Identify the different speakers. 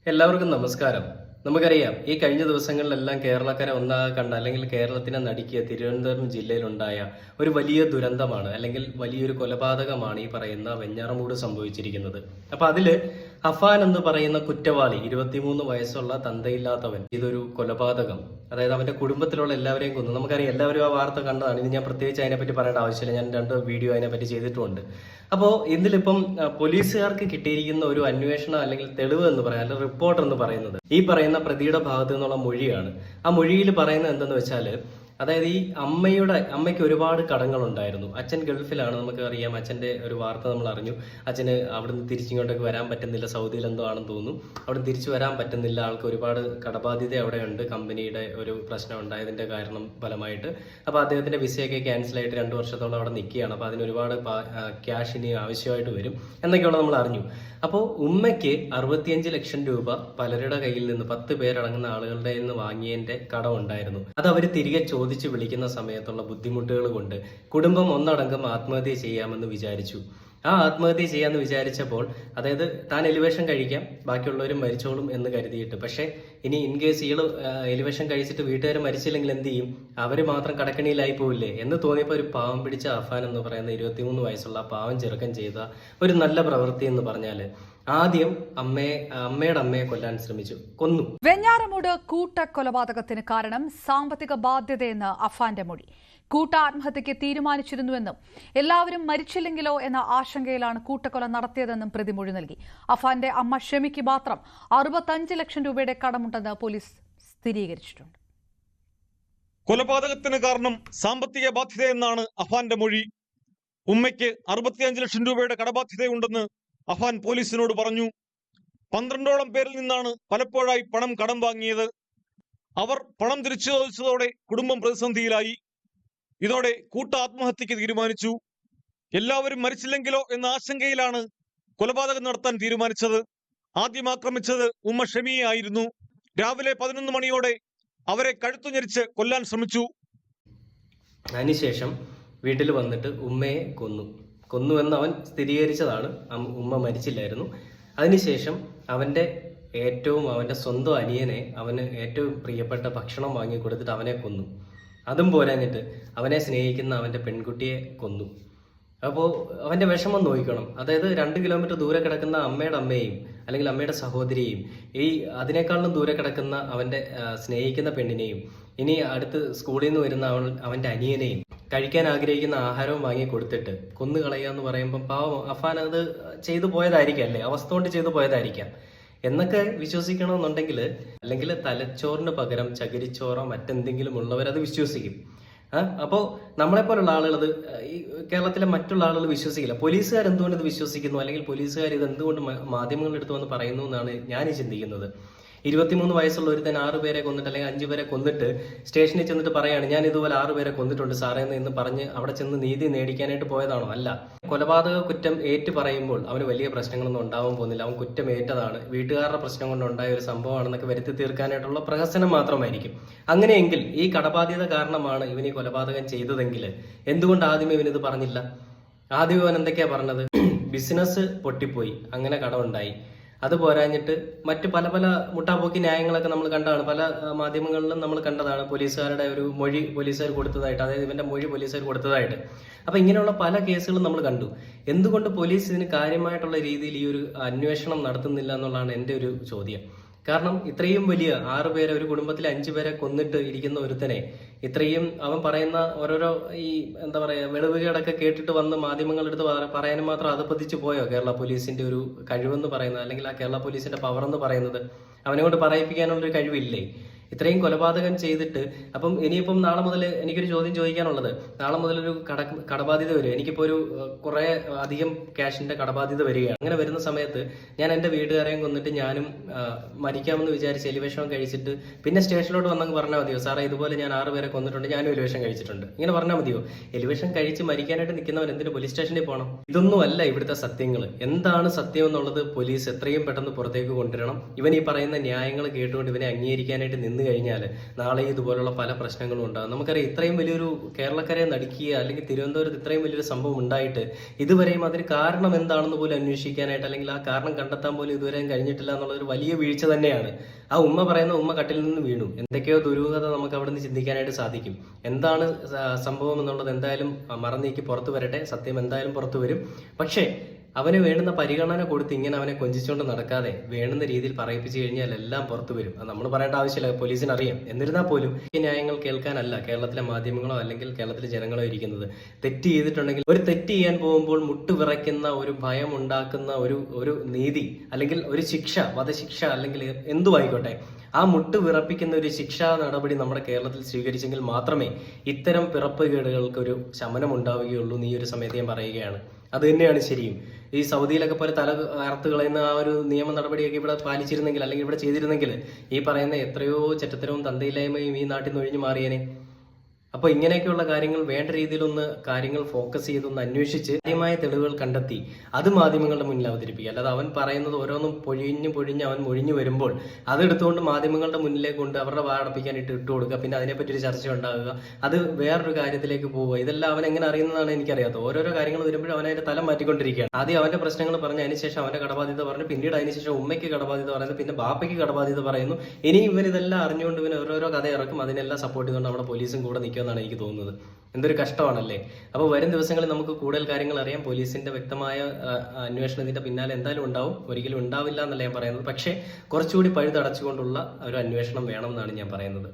Speaker 1: എല്ലാവർക്കും നമസ്കാരം. നമുക്കറിയാം, ഈ കഴിഞ്ഞ ദിവസങ്ങളിലെല്ലാം കേരളക്കരെ ഒന്നാകെ കണ്ട അല്ലെങ്കിൽ കേരളത്തിനെ നടുക്കിയ തിരുവനന്തപുരം ജില്ലയിലുണ്ടായ ഒരു വലിയ ദുരന്തമാണ്, അല്ലെങ്കിൽ വലിയൊരു കൊലപാതകമാണ് ഈ പറയുന്ന വെഞ്ഞാറമൂട് സംഭവിച്ചിരിക്കുന്നത്. അപ്പൊ അതില് അഫാൻ എന്ന് പറയുന്ന കുറ്റവാളി, 23 വയസ്സുള്ള തന്തയില്ലാത്തവൻ, ഇതൊരു കൊലപാതകം, അതായത് അവന്റെ കുടുംബത്തിലുള്ള എല്ലാവരെയും കൊന്നു. നമുക്കറിയാം, എല്ലാവരും ആ വാർത്ത കണ്ടതാണ്. ഇനി ഞാൻ പ്രത്യേകിച്ച് അതിനെപ്പറ്റി പറയേണ്ട ആവശ്യമില്ല, ഞാൻ 2 വീഡിയോ അതിനെപ്പറ്റി ചെയ്തിട്ടുമുണ്ട്. അപ്പോൾ ഇതിലിപ്പം പോലീസുകാർക്ക് കിട്ടിയിരിക്കുന്ന ഒരു അന്വേഷണം അല്ലെങ്കിൽ തെളിവ് എന്ന് പറയാം, അല്ലെങ്കിൽ റിപ്പോർട്ട് എന്ന് പറയുന്നത് ഈ പറയുന്ന പ്രതിയുടെ ഭാഗത്തു നിന്നുള്ള മൊഴിയാണ്. ആ മൊഴിയിൽ പറയുന്നത് എന്തെന്ന് വെച്ചാൽ, അതായത് ഈ അമ്മയ്ക്ക് ഒരുപാട് കടങ്ങളുണ്ടായിരുന്നു. അച്ഛൻ ഗൾഫിലാണ്, നമുക്ക് അറിയാം. അച്ഛന്റെ ഒരു വാർത്ത നമ്മൾ അറിഞ്ഞു. അച്ഛന് അവിടുന്ന് തിരിച്ചിങ്ങോട്ടേക്ക് വരാൻ പറ്റുന്നില്ല, സൗദിയിൽ എന്തോ ആണെന്ന് തോന്നുന്നു. അവിടെ തിരിച്ചു വരാൻ പറ്റുന്നില്ല. ആൾക്ക് ഒരുപാട് കടബാധ്യത അവിടെയുണ്ട്, കമ്പനിയുടെ ഒരു പ്രശ്നം ഉണ്ടായതിന്റെ കാരണം ഫലമായിട്ട്. അപ്പൊ അദ്ദേഹത്തിന്റെ വിസയൊക്കെ ക്യാൻസൽ ആയിട്ട് 2 വർഷത്തോളം അവിടെ നിൽക്കുകയാണ്. അപ്പൊ അതിന് ഒരുപാട് ക്യാഷ് ഇനി ആവശ്യമായിട്ട് വരും എന്നൊക്കെയുള്ള നമ്മൾ അറിഞ്ഞു. അപ്പോൾ ഉമ്മയ്ക്ക് 65 ലക്ഷം രൂപ പലരുടെ കയ്യിൽ നിന്ന്, 10 പേരടങ്ങുന്ന ആളുകളുടെ നിന്ന് വാങ്ങിയതിന്റെ കടം ഉണ്ടായിരുന്നു. അത് അവർ തിരികെ ചോദിച്ചു വിളിക്കുന്ന സമയത്തുള്ള ബുദ്ധിമുട്ടുകൾ കൊണ്ട് കുടുംബം ഒന്നടങ്കം ആത്മഹത്യ ചെയ്യാമെന്ന് വിചാരിച്ചു. ആ ആത്മഹത്യ ചെയ്യാന്ന് വിചാരിച്ചപ്പോൾ, അതായത് താൻ എലിവേഷൻ കഴിക്കാം, ബാക്കിയുള്ളവരും മരിച്ചോളും എന്ന് കരുതിയിട്ട്, പക്ഷെ ഇനി ഇൻ കേസ് ഇയാള് എലിവേഷൻ കഴിച്ചിട്ട് വീട്ടുകാർ മരിച്ചില്ലെങ്കിൽ എന്ത് ചെയ്യും, അവര് മാത്രം കടക്കണിയിലായി പോവില്ലേ എന്ന് തോന്നിയപ്പോൾ ഒരു പാവം പിടിച്ച അഫാൻ എന്ന് പറയുന്ന 23 വയസ്സുള്ള പാവം ചെറുക്കൻ ചെയ്ത ഒരു നല്ല പ്രവൃത്തി എന്ന് പറഞ്ഞാല്, ആദ്യം അമ്മയുടെ അമ്മയെ കൊല്ലാൻ ശ്രമിച്ചു, കൊന്നു.
Speaker 2: വെഞ്ഞാറമൂട് കൂട്ടക്കൊലപാതകത്തിന് കാരണം സാമ്പത്തിക ബാധ്യതയെന്ന് അഫാന്റെ മൊഴി. കൂട്ടാത്മഹത്യക്ക് തീരുമാനിച്ചിരുന്നുവെന്നും എല്ലാവരും മരിച്ചില്ലെങ്കിലോ എന്ന ആശങ്കയിലാണ് കൂട്ടക്കൊല നടത്തിയതെന്നും പ്രതി മൊഴി നൽകി. അഫാന്റെ അമ്മ ഷെമിക്ക് മാത്രം 65 ലക്ഷം രൂപയുടെ കടമുണ്ടെന്ന് പോലീസ് സ്ഥിരീകരിച്ചിട്ടുണ്ട്.
Speaker 3: കൊലപാതകത്തിന് കാരണം സാമ്പത്തിക ബാധ്യതയെന്നാണ് അഫാന്റെ മൊഴി. ഉമ്മയ്ക്ക് 65 ലക്ഷം രൂപയുടെ കടബാധ്യതയുണ്ടെന്ന് അഫാൻ പോലീസിനോട് പറഞ്ഞു. 12ഓളം പേരിൽ നിന്നാണ് പലപ്പോഴായി പണം കടം വാങ്ങിയത്. അവർ പണം തിരിച്ചു ചോദിച്ചതോടെ കുടുംബം പ്രതിസന്ധിയിലായി. ഇതോടെ കൂട്ട ആത്മഹത്യക്ക് തീരുമാനിച്ചു. എല്ലാവരും മരിച്ചില്ലെങ്കിലോ എന്ന ആശങ്കയിലാണ് കൊലപാതകം നടത്താൻ തീരുമാനിച്ചത്. ആദ്യം ആക്രമിച്ചത് ഉമ്മ ഷെമിയെ ആയിരുന്നു. രാവിലെ 11 മണിയോടെ അവരെ കഴുത്തുഞെരിച്ച് കൊല്ലാൻ ശ്രമിച്ചു.
Speaker 1: അതിനുശേഷം വീട്ടിൽ വന്നിട്ട് ഉമ്മയെ കൊന്നുവെന്ന് അവൻ സ്ഥിരീകരിച്ചതാണ്. ഉമ്മ മരിച്ചില്ലായിരുന്നു. അതിനുശേഷം അവന്റെ സ്വന്തം അനിയനെ, അവന് ഏറ്റവും പ്രിയപ്പെട്ട ഭക്ഷണം വാങ്ങി കൊടുത്തിട്ട് അവനെ കൊന്നു. അതും പോരാഞ്ഞിട്ട് അവനെ സ്നേഹിക്കുന്ന അവന്റെ പെൺകുട്ടിയെ കൊന്നു. അപ്പോൾ അവന്റെ വിഷമം നോക്കണം. അതായത് 2 കിലോമീറ്റർ ദൂരെ കിടക്കുന്ന അമ്മയുടെ അമ്മയെയും അല്ലെങ്കിൽ അമ്മയുടെ സഹോദരിയെയും, ഈ അതിനേക്കാളും ദൂരെ കിടക്കുന്ന അവന്റെ സ്നേഹിക്കുന്ന പെണ്ണിനെയും, ഇനി അടുത്ത് സ്കൂളിൽ നിന്ന് വരുന്ന അവന്റെ അനിയനെയും കഴിക്കാൻ ആഗ്രഹിക്കുന്ന ആഹാരവും വാങ്ങി കൊടുത്തിട്ട് കൊന്നു കളയുക എന്ന് പറയുമ്പോൾ പാവം അഫാൻ അത് ചെയ്തു പോയതായിരിക്കാം, അല്ലേ, അവസ്ഥ കൊണ്ട് ചെയ്തു പോയതായിരിക്കാം എന്നൊക്കെ വിശ്വസിക്കണമെന്നുണ്ടെങ്കിൽ, അല്ലെങ്കിൽ തലച്ചോറിന് പകരം ചകിരിച്ചോറോ മറ്റെന്തെങ്കിലും ഉള്ളവരത് വിശ്വസിക്കും. അപ്പോൾ നമ്മളെപ്പോലുള്ള ആളുകൾ, ഈ കേരളത്തിലെ മറ്റുള്ള ആളുകൾ വിശ്വസിക്കില്ല. പോലീസുകാർ എന്തുകൊണ്ട് ഇത് വിശ്വസിക്കുന്നു, അല്ലെങ്കിൽ പോലീസുകാർ ഇത് എന്തുകൊണ്ട് മാധ്യമങ്ങളുടെ അടുത്ത് വന്ന് പറയുന്നു എന്നാണ് ഞാൻ ചിന്തിക്കുന്നത്. 23 വയസ്സുള്ള ഒരുത്തൻ 6 പേരെ കൊന്നിട്ട്, അല്ലെങ്കിൽ 5 പേരെ കൊന്നിട്ട് സ്റ്റേഷനിൽ ചെന്നിട്ട് പറയാണ്, ഞാൻ ഇതുപോലെ 6 പേരെ കൊന്നിട്ടുണ്ട് സാറേ എന്ന് പറഞ്ഞ് അവിടെ ചെന്ന് നീതി നേടിക്കാനായിട്ട് പോയതാണോ? അല്ല. കൊലപാതക കുറ്റം ഏറ്റു പറയുമ്പോൾ അവന് വലിയ പ്രശ്നങ്ങളൊന്നും ഉണ്ടാവാൻ പോകുന്നില്ല. അവൻ കുറ്റം ഏറ്റതാണ്, വീട്ടുകാരുടെ പ്രശ്നം കൊണ്ടുണ്ടായ ഒരു സംഭവമാണെന്നൊക്കെ വരുത്തി തീർക്കാനായിട്ടുള്ള പ്രഹസനം മാത്രമായിരിക്കും. അങ്ങനെയെങ്കിൽ ഈ കടബാധ്യത കാരണമാണ് ഇവൻ ഈ കൊലപാതകം ചെയ്തതെങ്കിൽ എന്തുകൊണ്ട് ആദ്യമേ ഇവനിത് പറഞ്ഞില്ല? ആദ്യം ഇവൻ എന്തൊക്കെയാ പറഞ്ഞത്? ബിസിനസ് പൊട്ടിപ്പോയി, അങ്ങനെ കടമുണ്ടായി. അത് പോരാഞ്ഞിട്ട് മറ്റു പല പല മുട്ടാപ്പോക്കി ന്യായങ്ങളൊക്കെ നമ്മൾ കണ്ടതാണ്, പല മാധ്യമങ്ങളിലും നമ്മൾ കണ്ടതാണ്. പോലീസുകാരുടെ ഒരു മൊഴി പോലീസുകാർ കൊടുത്തതായിട്ട്, അതായത് ഇവന്റെ മൊഴി പോലീസുകാർ കൊടുത്തതായിട്ട്. അപ്പൊ ഇങ്ങനെയുള്ള പല കേസുകളും നമ്മൾ കണ്ടു. എന്തുകൊണ്ട് പോലീസ് ഇതിന് കാര്യമായിട്ടുള്ള രീതിയിൽ ഈ ഒരു അന്വേഷണം നടത്തുന്നില്ല എന്നുള്ളതാണ് എൻ്റെ ഒരു ചോദ്യം. കാരണം ഇത്രയും വലിയ 6 പേരെ, ഒരു കുടുംബത്തിലെ 5 പേരെ കൊന്നിട്ട് ഇരിക്കുന്ന ഒരുത്തനെ, ഇത്രയും അവൻ പറയുന്ന ഓരോരോ ഈ എന്താ പറയാ വെളിവുകേടൊക്കെ കേട്ടിട്ട് വന്ന് മാധ്യമങ്ങളെടുത്ത് പറയാനും മാത്രം അധപ്പതിച്ചു പോയോ കേരള പോലീസിന്റെ ഒരു കഴിവെന്ന് പറയുന്നത്, അല്ലെങ്കിൽ ആ കേരള പോലീസിന്റെ പവർ എന്ന് പറയുന്നത്? അവനെ കൊണ്ട് പറയിപ്പിക്കാനുള്ളൊരു കഴിവില്ലേ? ഇത്രയും കൊലപാതകം ചെയ്തിട്ട്. അപ്പം ഇനിയിപ്പം നാളെ മുതൽ എനിക്കൊരു ചോദ്യം ചോദിക്കാനുള്ളത്, നാളെ മുതലൊരു കടബാധ്യത വരും, എനിക്കിപ്പോൾ ഒരു കുറെ അധികം ക്യാഷിന്റെ കടബാധ്യത വരികയാണ്. അങ്ങനെ വരുന്ന സമയത്ത് ഞാൻ എൻ്റെ വീട്ടുകാരെയും കൊന്നിട്ട് ഞാനും മരിക്കാമെന്ന് വിചാരിച്ച് എലിവേഷൻ കഴിച്ചിട്ട് പിന്നെ സ്റ്റേഷനിലോട്ട് വന്നങ്ങ് പറഞ്ഞാൽ മതിയോ, സാറേ ഇതുപോലെ ഞാൻ 6 പേരെ കൊന്നിട്ടുണ്ട്, ഞാനും എലിവേഷൻ കഴിച്ചിട്ടുണ്ട്, ഇങ്ങനെ പറഞ്ഞാൽ മതിയോ? എലിവേഷൻ കഴിച്ച് മരിക്കാനായിട്ട് നിൽക്കുന്നവൻ എന്തിന് പോലീസ് സ്റ്റേഷനിൽ പോകണം? ഇതൊന്നും അല്ല ഇവിടുത്തെ സത്യങ്ങൾ. എന്താണ് സത്യം എന്നുള്ളത് പോലീസ് എത്രയും പെട്ടെന്ന് പുറത്തേക്ക് കൊണ്ടുവരണം. ഇവൻ ഈ പറയുന്ന ന്യായങ്ങൾ കേട്ടുകൊണ്ട് ഇവനെ അംഗീകരിക്കാനായിട്ട് നിന്ന് ചെന്ന് കഴിഞ്ഞാൽ നാളെ ഇതുപോലുള്ള പല പ്രശ്നങ്ങളും ഉണ്ടാകും. നമുക്കറിയാം, ഇത്രയും വലിയൊരു കേരളക്കരയെ നടുക്കിയ അല്ലെങ്കിൽ തിരുവനന്തപുരത്ത് ഇത്രയും വലിയൊരു സംഭവം ഉണ്ടായിട്ട് ഇതുവരെയും അതിന് കാരണം എന്താണെന്ന് പോലും അന്വേഷിക്കാനായിട്ട് അല്ലെങ്കിൽ ആ കാരണം കണ്ടെത്താൻ പോലും ഇതുവരെയും കഴിഞ്ഞിട്ടില്ല എന്നുള്ളതൊരു വലിയ വീഴ്ച തന്നെയാണ്. ആ ഉമ്മ പറയുന്ന ഉമ്മ കട്ടിൽ നിന്ന് വീണു, എന്തൊക്കെയോ ദുരൂഹത നമുക്ക് അവിടെ നിന്ന് ചിന്തിക്കാനായിട്ട് സാധിക്കും. എന്താണ് സംഭവം എന്നുള്ളത് എന്തായാലും മറന്നീക്കി പുറത്തു വരട്ടെ, സത്യം എന്തായാലും പുറത്തു വരും. പക്ഷേ അവന് വേണ്ടുന്ന പരിഗണന കൊടുത്ത് ഇങ്ങനെ അവനെ കൊഞ്ചിച്ചുകൊണ്ട് നടക്കാതെ വേണ്ടുന്ന രീതിയിൽ പറയിപ്പിച്ചു കഴിഞ്ഞാൽ എല്ലാം പുറത്തു വരും. അത് നമ്മൾ പറയേണ്ട ആവശ്യമില്ല, പോലീസിന് അറിയാം. എന്നിരുന്നാൽ പോലും ഈ ന്യായങ്ങൾ കേൾക്കാനല്ല കേരളത്തിലെ മാധ്യമങ്ങളോ അല്ലെങ്കിൽ കേരളത്തിലെ ജനങ്ങളോ ഇരിക്കുന്നത്. തെറ്റ് ചെയ്തിട്ടുണ്ടെങ്കിൽ ഒരു തെറ്റ് ചെയ്യാൻ പോകുമ്പോൾ മുട്ടുവിറയ്ക്കുന്ന ഒരു ഭയം ഉണ്ടാക്കുന്ന ഒരു നീതി അല്ലെങ്കിൽ ഒരു ശിക്ഷ, വധശിക്ഷ അല്ലെങ്കിൽ എന്തും ആയിക്കോട്ടെ, ആ മുട്ട് വിറപ്പിക്കുന്ന ഒരു ശിക്ഷാ നടപടി നമ്മുടെ കേരളത്തിൽ സ്വീകരിച്ചെങ്കിൽ മാത്രമേ ഇത്തരം പിറപ്പുകേടുകൾക്ക് ഒരു ശമനം ഉണ്ടാവുകയുള്ളൂ എന്ന് ഈ ഒരു സമയത്ത് ഞാൻ പറയുകയാണ്. അത് തന്നെയാണ് ശരിയും. ഈ സൗദിയിലൊക്കെ പോലെ തല അറുത്ത് കളയുന്ന ആ ഒരു നിയമ നടപടിയൊക്കെ ഇവിടെ പാലിച്ചിരുന്നെങ്കിൽ അല്ലെങ്കിൽ ഇവിടെ ചെയ്തിരുന്നെങ്കിൽ ഈ പറയുന്ന എത്രയോ ചെറ്റത്തരവും തന്തയില്ലായ്മയും ഈ നാട്ടിൽ നിന്ന് ഒഴിഞ്ഞു മാറിയേനെ. അപ്പോൾ ഇങ്ങനെയൊക്കെയുള്ള കാര്യങ്ങൾ വേണ്ട രീതിയിലൊന്ന് കാര്യങ്ങൾ ഫോക്കസ് ചെയ്തൊന്ന് അന്വേഷിച്ച് കാര്യമായ തെളിവുകൾ കണ്ടെത്തി അത് മാധ്യമങ്ങളുടെ മുന്നിൽ അവതരിപ്പിക്കുക. അല്ലാതെ അവൻ പറയുന്നത് ഓരോന്നും പൊഴിഞ്ഞ് അവൻ മൊഴിഞ്ഞു വരുമ്പോൾ അതെടുത്തുകൊണ്ട് മാധ്യമങ്ങളുടെ മുന്നിലേക്ക് കൊണ്ട് അവരുടെ വാടപ്പിക്കാൻ ഇട്ട് കൊടുക്കുക, പിന്നെ അതിനെപ്പറ്റി ഒരു ചർച്ച ഉണ്ടാകുക, അത് വേറൊരു കാര്യത്തിലേക്ക് പോവുക. ഇതെല്ലാം അവൻ എങ്ങനെ അറിയുന്നതാണ് എനിക്കറിയാത്തത്. ഓരോരോ കാര്യങ്ങൾ വരുമ്പോഴും അവൻ അതിന്റെ തലം മാറ്റിക്കൊണ്ടിരിക്കുകയാണ്. ആദ്യം അവന്റെ പ്രശ്നങ്ങൾ പറഞ്ഞ് അതിനുശേഷം അവന്റെ കടബാധ്യത പറഞ്ഞു, പിന്നീട് അതിനുശേഷം ഉമ്മയ്ക്ക് കടബാധ്യത പറയുന്നു, പിന്നെ ബാപ്പയ്ക്ക് കടബാധ്യത പറയുന്നു. ഇനി ഇവരിതെല്ലാം അറിഞ്ഞുകൊണ്ട് ഇവൻ ഓരോരോ കഥ ഇറക്കും, അതിനെല്ലാം സപ്പോർട്ട് ചെയ്തുകൊണ്ട് നമ്മുടെ പോലീസും കൂടെ നിൽക്കും എന്നാണ് എനിക്ക് തോന്നുന്നത്. എന്തൊരു കഷ്ടമാണല്ലേ. അപ്പോൾ വരും ദിവസങ്ങളിൽ നമുക്ക് കൂടുതൽ കാര്യങ്ങൾ അറിയാം. പോലീസിന്റെ വ്യക്തമായ അന്വേഷണം ഇതിന്റെ പിന്നാലെ എന്തായാലും ഉണ്ടാവും, ഒരിക്കലും ഉണ്ടാവില്ല എന്നല്ല ഞാൻ പറയുന്നത്. പക്ഷേ കുറച്ചുകൂടി പഴുതടച്ചുകൊണ്ടുള്ള ഒരു അന്വേഷണം വേണം എന്നാണ് ഞാൻ പറയുന്നത്.